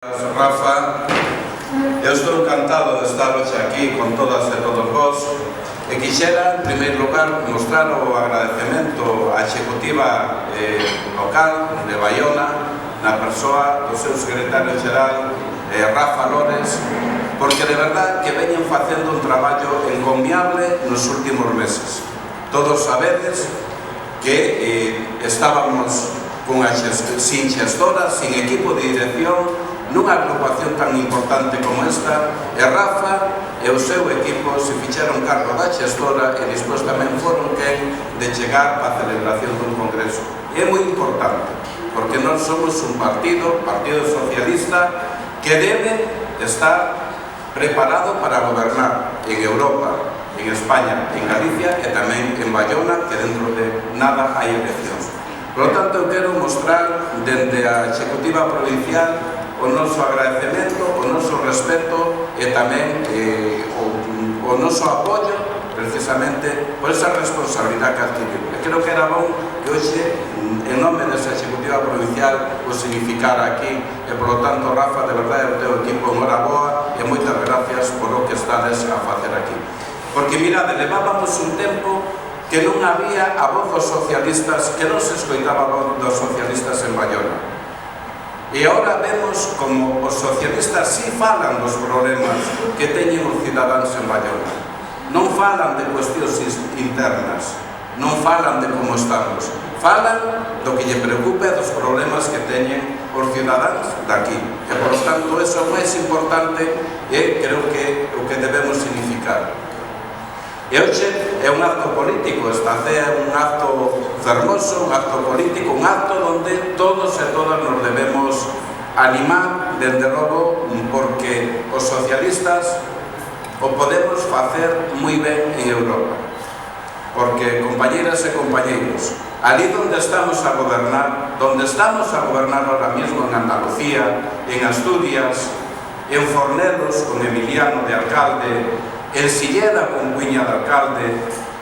Rafa, eu estou encantado de estar hoxe aquí con todas e todos vos e quixera, en primeiro lugar, mostrar o agradecemento á executiva local de Baiona na persoa do seu secretario xeral Rafa Lores, porque de verdad que veñen facendo un traballo encomiable nos últimos meses. Todos sabedes que estábamos sin xestora, sin equipo de dirección, nunha agrupación tan importante como esta, e Rafa e o seu equipo se fixeron cargo da xestora e despois tamén foron quen de chegar á celebración dun congreso. E é moi importante, porque nós somos un partido socialista, que debe estar preparado para gobernar en Europa, en España, en Galicia e tamén en Baiona, que dentro de nada hai eleccións. Por lo tanto, eu quero mostrar dende a Executiva Provincial o noso agradecemento, o noso respeto e tamén o noso apoio precisamente por esa responsabilidade que adquiriu. E creo que era bom que hoxe, en nome desa Executiva Provincial, o significara aquí e, por lo tanto, Rafa, de verdade, o teu equipo, enhoraboa e moitas gracias por o que estades a facer aquí. Porque, mirade, levábamos un tempo que non había a voz dos socialistas, que non se escoitaba a voz dos socialistas en Baiona. E agora vemos como os socialistas sí falan dos problemas que teñen os cidadáns en Baiona. Non falan de cuestións internas, non falan de como estamos, falan do que lle preocupa dos problemas que teñen os cidadáns daqui. E, por tanto, eso é máis importante e creo que o que debemos significar. E hoxe é un acto político, esta cea é un acto fermoso, un acto político, un acto onde todos e todas nos debemos animar, dende logo, porque os socialistas o podemos facer moi ben en Europa. Porque, compañeras e compañeiros, ali onde estamos a gobernar ahora mesmo en Andalucía, en Asturias, en Fornelos con Emiliano de alcalde, en Silleda con Cuiña de alcalde,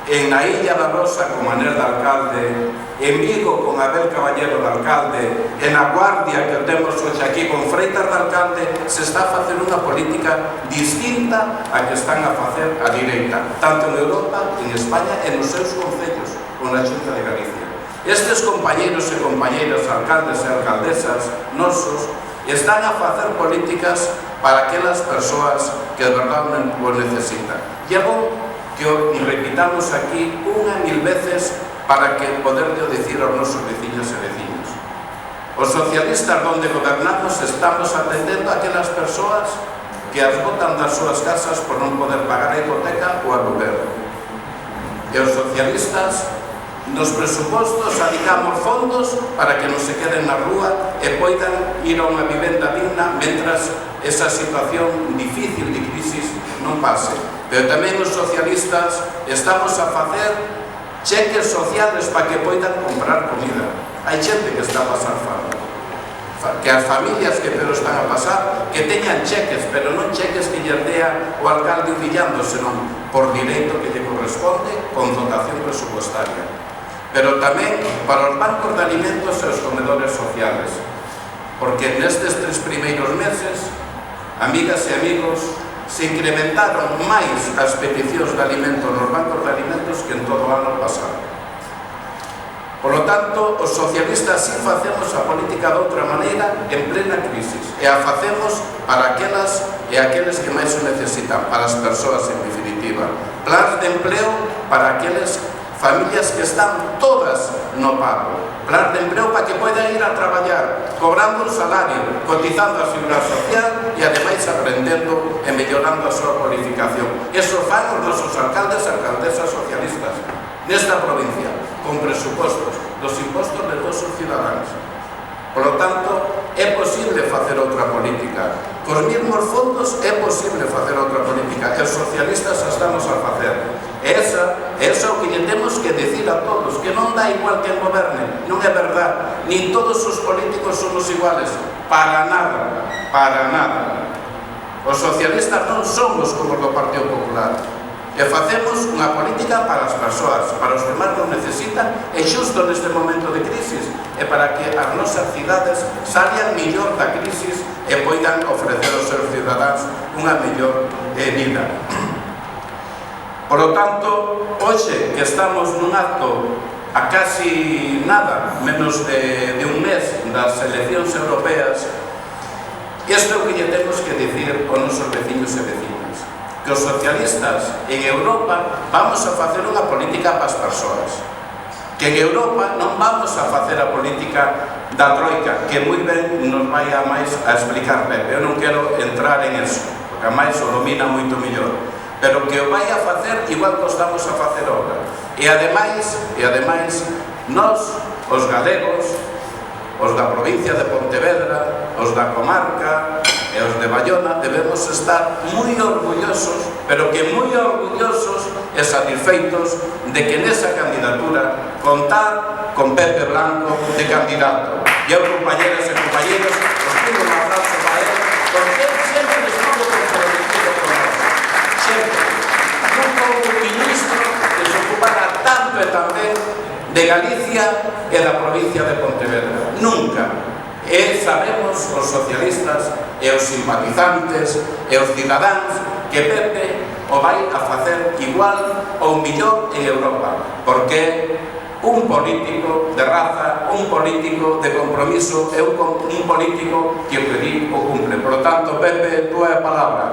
en a Illa da Rosa con Manel de alcalde, en Vigo con Abel Caballero de alcalde, en a Guardia que temos hoxe aquí con Freitas de alcalde, se está a facer unha política distinta a que están a facer a direita, tanto en Europa, en España e nos seus concellos, con a Xunta de Galicia. Estes compañeros e compañeiras, alcaldes e alcaldesas nosos, están a facer políticas para aquelas persoas que de verdade o necesitan. E é bom que o repitamos aquí unha e mil veces para que poder dicir aos nosos veciños e veciños. Os socialistas onde gobernamos estamos atendendo a aquelas persoas que as botan das súas casas por non poder pagar a hipoteca ou aluguer. E os socialistas nos presupostos adicamos fondos para que non se queden na rúa e poidan ir a unha vivenda digna mentras esa situación difícil de crisis non pase. Pero tamén os socialistas estamos a facer cheques sociales para que poidan comprar comida. Hai xente que está a pasar fame, que as familias que pero están a pasar que teñan cheques, pero non cheques que lle dea o alcalde humillando, senón por direito que lle corresponde con dotación presupuestaria. Pero tamén para os bancos de alimentos e os comedores sociales, porque nestes 3 primeiros meses, amigas e amigos, se incrementaron máis as peticións de alimentos nos bancos de alimentos que en todo o ano pasado. Por lo tanto, os socialistas sí facemos a política de outra maneira en plena crisis, e a facemos para aquelas e aqueles que máis o necesitan, para as persoas en definitiva. Plans de empleo para aqueles familias que están todas no paro, plan de empleo para que poidan ir a traballar, cobrando un salario, cotizando a seguridade social e ademais aprendendo e mellorando a súa cualificación. Eso fan os nosos alcaldes e alcaldesas socialistas nesta provincia, con presupostos dos impostos de todos os cidadáns. Por lo tanto, é posible facer outra política. Cos mesmos fondos é posible facer outra política. E os socialistas a estamos a facer. Esa é o que lle temos que decir a todos, que non dá igual que goberne, non é verdad, nin todos os políticos somos iguales, para nada, para nada. Os socialistas non somos como os do Partido Popular, e facemos unha política para as persoas, para os que máis nos necesitan, e xusto neste momento de crisis, e para que as nosas cidades salian millor da crisis e poidan ofrecer aos seus cidadáns unha mellor vida. Por lo tanto, hoxe que estamos nun acto a casi nada, menos de un mes das eleccións europeas, isto é o que lle temos que dicir aos nosos veciños e vecinas, que os socialistas en Europa vamos a facer unha política para as persoas, que en Europa non vamos a facer a política da troika, que moi ben nos vai a máis a explicar Pepe. Eu non quero entrar en eso, porque a máis o domina moito mellor, pero que o vai a facer igual que o estamos a facer agora. E ademais, nós, os galegos, os da provincia de Pontevedra, os da comarca e os de Bayona, debemos estar moi orgullosos, pero que moi orgullosos e satisfeitos de que nesa candidatura contar con Pepe Blanco de candidato. E eu, compañeras e compañeros, os pido un aplauso para él, porque él sempre estuvo comprometido con nós. Sempre. Nunca houve un ministro que se ocupara tanto e tamén de Galicia e da provincia de Pontevedra. Nunca. E sabemos, os socialistas e os simpatizantes e os cidadáns, que Pepe o vai a facer igual ou millor en Europa, porque un político de raza, un político de compromiso e un político que o que di o cumple. Por lo tanto, Pepe, túa palabra.